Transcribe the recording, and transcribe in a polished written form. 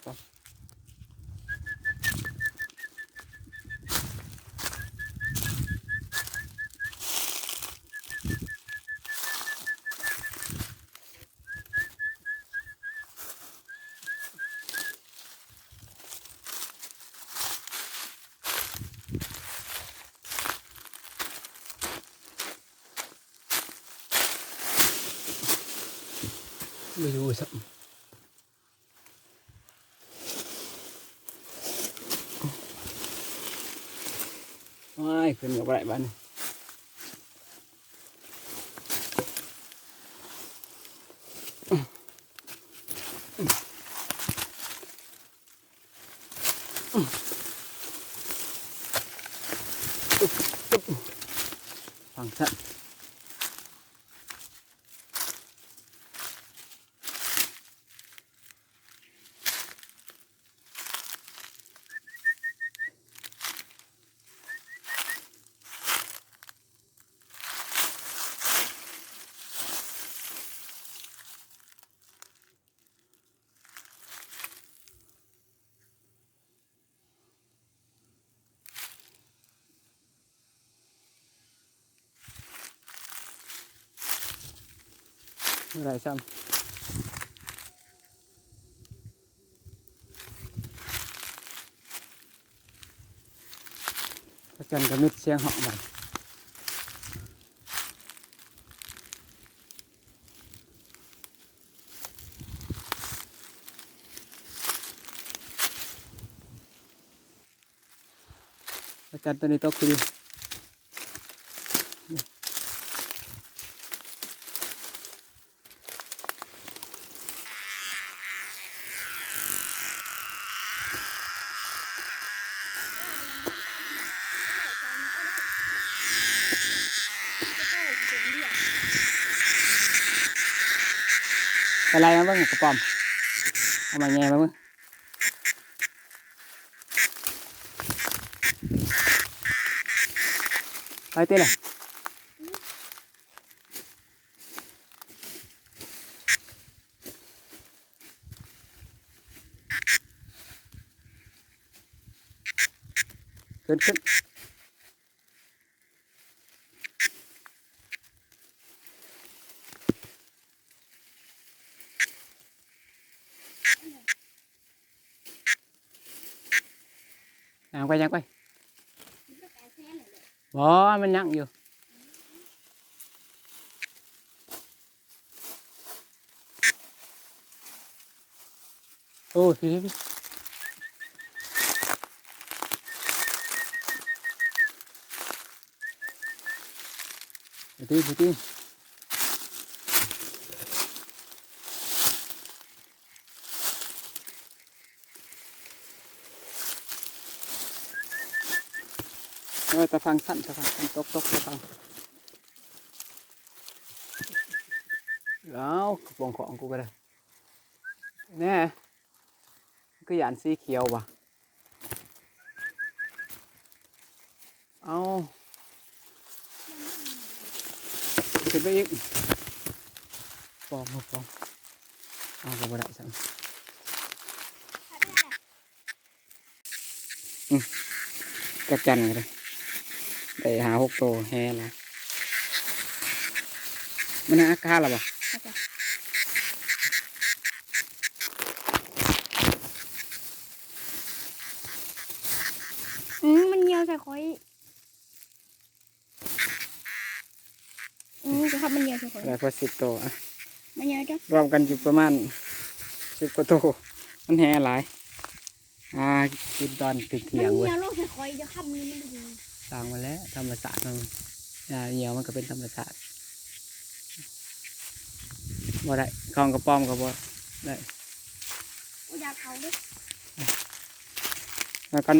ปอมไม่รู้สักไม่ขึ้นกับอะไรบ้านฟังสักอะไรซ้ำพระจันทร์กระมิดเสียงเหาะมันพระจันทร์ตัวนี้ตกคืออะไรมาบ้างกระป๋อมเอามาแง่มาบ้างไปเต้เลยขึ้นยังไปบ่มันยังอยู่โอ้พี่พี่ตะฟังสั้นตกตะฟังแล้วบองของกูก็ได้แน่ก็หยานสีเขียวว่ะเอาขึ้นไปอีกปอมเอาก็บ่ได้สั่งกระจันเลยได้หา6 ตัวแฮ่นะมันอาการหรอปะมันเหี่ยวใส่คอยจะทำมันเหี่ยวใส่คอยแล้วก็10 ตัวอ่ะมันเหี่ยวจ้ะรวมกันอยู่ประมาณ10 กว่าตัวมันแฮ่หลายกินตอนติดเถียง มัน เว้ เหี่ ย ยวโลกใส่คอยจะทำนี่มันดู ต่างมาแล้วธรรมศาสตร์มันเหี่ยวมันก็เป็นธรรมศาสตร์บ่ได้คลองกระป้อมก็บ่ได้ อยากเขาด้วยมากัน